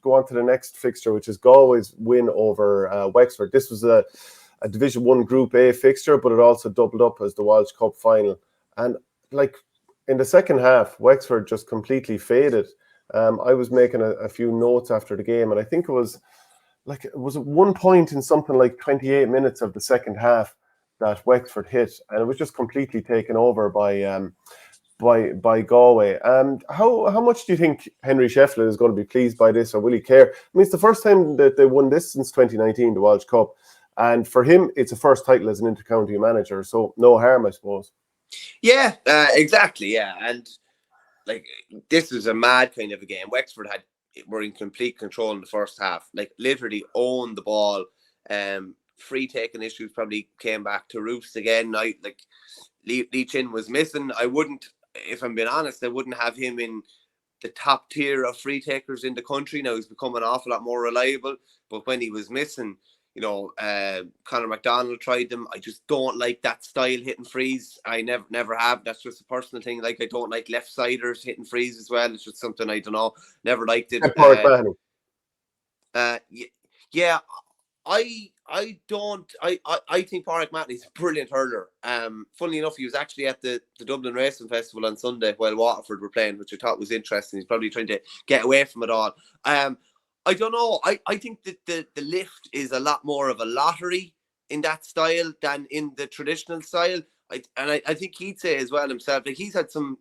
go on to the next fixture, which is Galway's win over Wexford. This was a Division 1 Group A fixture, but it also doubled up as the Walsh Cup final. And like in the second half, Wexford just completely faded. I was making a few notes after the game, and I think it was at one point in something like 28 minutes of the second half that Wexford hit, and it was just completely taken over by Galway. How much do you think Henry Shefflin is going to be pleased by this, or will he care? I mean, it's the first time that they won this since 2019, the Walsh Cup, and for him, it's a first title as an intercounty manager, so no harm, I suppose. Yeah, exactly. Yeah, and like this was a mad kind of a game. Wexford were in complete control in the first half, like literally owned the ball. Free taking issues probably came back to roost again. Lee Chin was missing. I wouldn't, if I'm being honest, I wouldn't have him in the top tier of free takers in the country. Now he's become an awful lot more reliable, but when he was missing, Conor McDonnell tried them. I just don't like that style hitting frees. I never have. That's just a personal thing. Like I don't like left-siders hitting frees as well. It's just something I don't know. Never liked it. Yeah, I don't. I think Pádraig Mahony's a brilliant hurler. Funnily enough, he was actually at the Dublin Racing Festival on Sunday while Waterford were playing, which I thought was interesting. He's probably trying to get away from it all. I don't know. I think that the lift is a lot more of a lottery in that style than in the traditional style. I think he'd say as well himself, like he's had some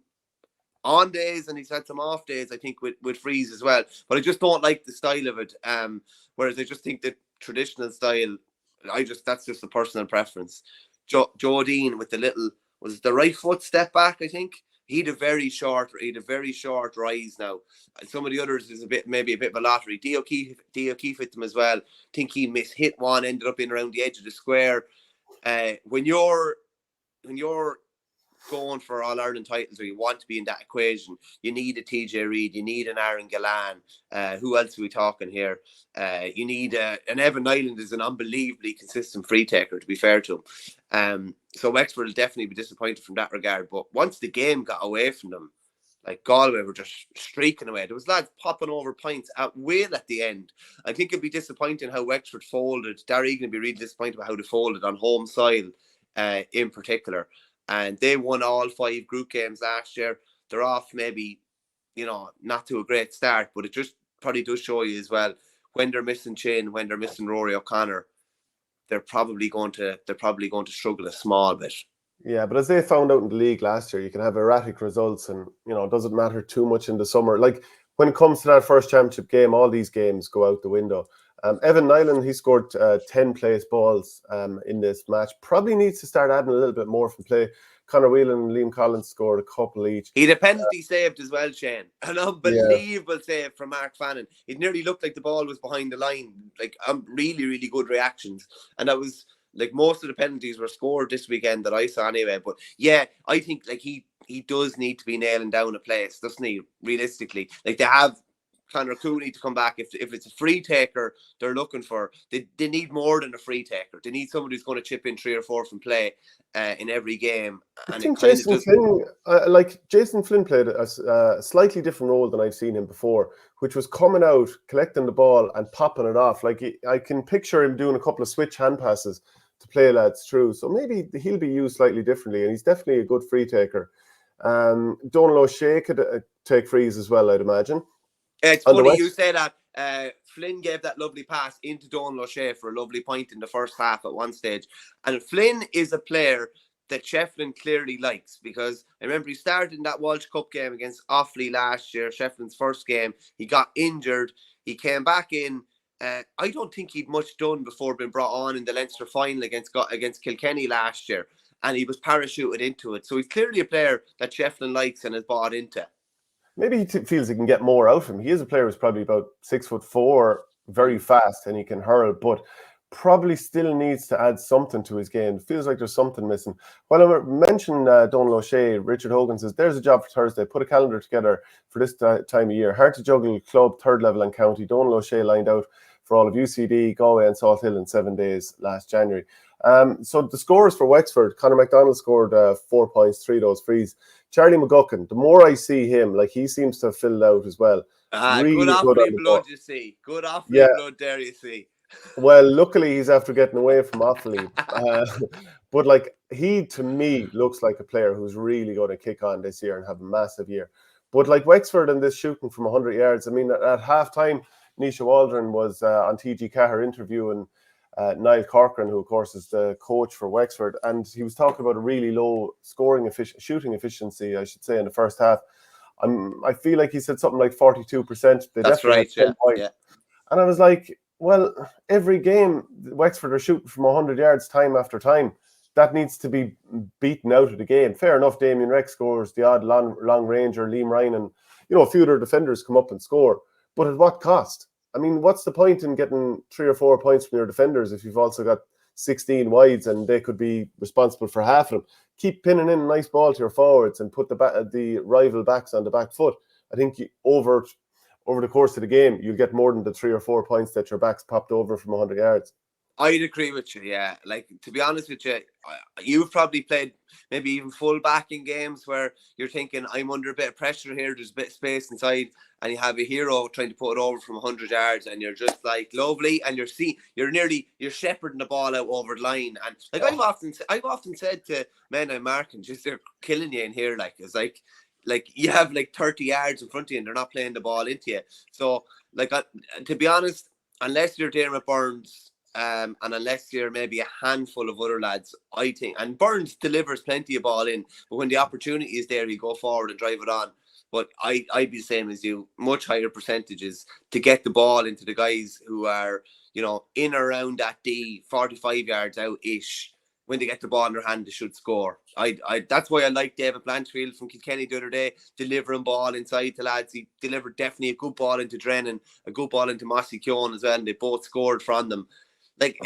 on days and he's had some off days, I think, with frees as well. But I just don't like the style of it. Whereas I just think the traditional style, that's just a personal preference. Joe Dean with the little, was it the right foot step back, I think? He had a very short rise now. Some of the others is maybe a bit of a lottery. Dio Keefe hit them as well. I think he mishit one, ended up in around the edge of the square. When you're going for All-Ireland titles, or you want to be in that equation, you need a TJ Reid, you need an Aaron Gillan. Who else are we talking here? You need an Evan Nyland is an unbelievably consistent free taker, to be fair to him. So Wexford will definitely be disappointed from that regard. But once the game got away from them, like Galway were just streaking away. There was lads popping over points at will at the end. I think it'd be disappointing how Wexford folded. Darry Egan would be really disappointed about how they folded on home soil in particular. And they won all 5 group games last year. They're off maybe, not to a great start, but it just probably does show you as well, when they're missing Chin, when they're missing Rory O'Connor, they're probably going to struggle a small bit. Yeah, but as they found out in the league last year, you can have erratic results, and it doesn't matter too much in the summer. Like when it comes to that first championship game, all these games go out the window. Evan Nyland, he scored 10 place balls in this match. Probably needs to start adding a little bit more from play. Conor Whelan and Liam Collins scored a couple each. He had a penalty saved as well, Shane. An unbelievable save from Mark Fannin. It nearly looked like the ball was behind the line. Like really, really good reactions. And that was like most of the penalties were scored this weekend that I saw anyway. But yeah, I think like he does need to be nailing down a place, doesn't he? Realistically, like they have Conor Cooney to come back. If it's a free taker they're looking for, they need more than a free taker. They need somebody who's going to chip in 3 or 4 from play in every game. I think Jason Flynn played a slightly different role than I've seen him before, which was coming out, collecting the ball and popping it off. Like I can picture him doing a couple of switch hand passes to play lads through. So maybe he'll be used slightly differently, and he's definitely a good free taker. Donal O'Shea could take frees as well, I'd imagine. It's funny you say that. Flynn gave that lovely pass into Donal O'Shea for a lovely point in the first half at one stage. And Flynn is a player that Shefflin clearly likes, because I remember he started in that Walsh Cup game against Offaly last year, Shefflin's first game. He got injured. He came back in. I don't think he'd much done before being brought on in the Leinster final against Kilkenny last year. And he was parachuted into it. So he's clearly a player that Shefflin likes and has bought into. Maybe he feels he can get more out of him. He is a player who's probably about 6'4", very fast, and he can hurl, but probably still needs to add something to his game. It feels like there's something missing. While I mentioned Donal O'Shea, Richard Hogan says, there's a job for Thursday. Put a calendar together for this time of year. Hard to juggle club, third level and county. Donal O'Shea lined out for all of UCD, Galway and Salt Hill in 7 days last January. So the scores for Wexford, Conor McDonnell scored 4 points, 3 of those frees. Charlie McGuckin, the more I see him, like he seems to have filled out as well. Good Really off good free on the ball. blood, you see. Good off free Yeah. blood there, you see. Well, luckily he's after getting away from Offaly. But like he to me looks like a player who's really going to kick on this year and have a massive year. But like Wexford and this shooting from 100 yards, I mean, at half time, Nisha Waldron was on TG Cahir interviewing Niall Corcoran, who of course is the coach for Wexford, and he was talking about a really low shooting efficiency, I should say, in the first half. I feel like he said something like 42%. They That's definitely had right, 10 yeah. points. Yeah. And I was like, well, every game, Wexford are shooting from 100 yards time after time. That needs to be beaten out of the game. Fair enough, Damien Rex scores the odd long ranger, Liam Ryan, and a few other defenders come up and score. But at what cost? I mean, what's the point in getting 3 or 4 points from your defenders if you've also got 16 wides and they could be responsible for half of them? Keep pinning in a nice ball to your forwards and put the rival backs on the back foot. I think over the course of the game, you'll get more than the 3 or 4 points that your backs popped over from 100 yards. I'd agree with you, yeah. Like, to be honest with you, you've probably played maybe even full back in games where you're thinking, I'm under a bit of pressure here, there's a bit of space inside, and you have a hero trying to put it over from 100 yards, and you're just like, lovely, and you're shepherding the ball out over the line. And like, I've often said to men I'm marking, just they're killing you in here, like, it's like you have like 30 yards in front of you and they're not playing the ball into you. So, like, to be honest, unless you're Dermot Burns, and unless you're maybe a handful of other lads, I think, and Burns delivers plenty of ball in, but when the opportunity is there, you go forward and drive it on. But I'd be the same as you, much higher percentages to get the ball into the guys who are, in around that D, 45 yards out-ish. When they get the ball in their hand, they should score. That's why I like David Blanchfield from Kilkenny the other day, delivering ball inside to lads. He delivered definitely a good ball into Drennan, a good ball into Mossy Keown as well, and they both scored from them. Like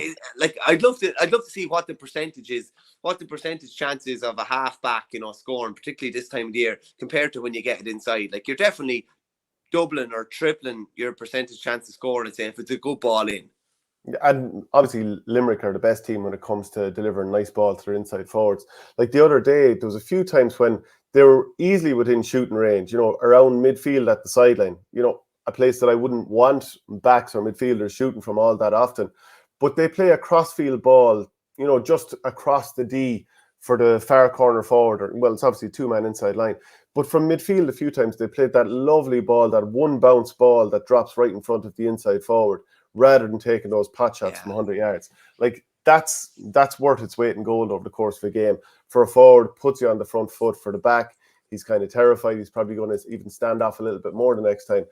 I'd love to see what the percentage chances of a halfback, scoring, particularly this time of the year, compared to when you get it inside. Like, you're definitely doubling or tripling your percentage chance of scoring, I'd say, if it's a good ball in. And obviously Limerick are the best team when it comes to delivering nice ball to their inside forwards. Like the other day, there was a few times when they were easily within shooting range, around midfield at the sideline, a place that I wouldn't want backs or midfielders shooting from all that often. But they play a crossfield ball, just across the D for the far corner forward. Well, it's obviously a two-man inside line. But from midfield, a few times they played that lovely ball, that one bounce ball that drops right in front of the inside forward, rather than taking those pot shots from 100 yards. Like, that's worth its weight in gold over the course of a game. For a forward, puts you on the front foot. For the back, he's kind of terrified. He's probably going to even stand off a little bit more the next time.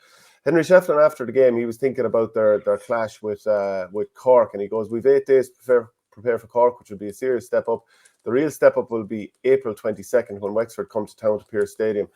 Henry Shefflin, after the game, he was thinking about their clash with Cork, and he goes, we've 8 days to prepare for Cork, which will be a serious step up. The real step up will be April 22nd when Wexford come to town to Pearse Stadium.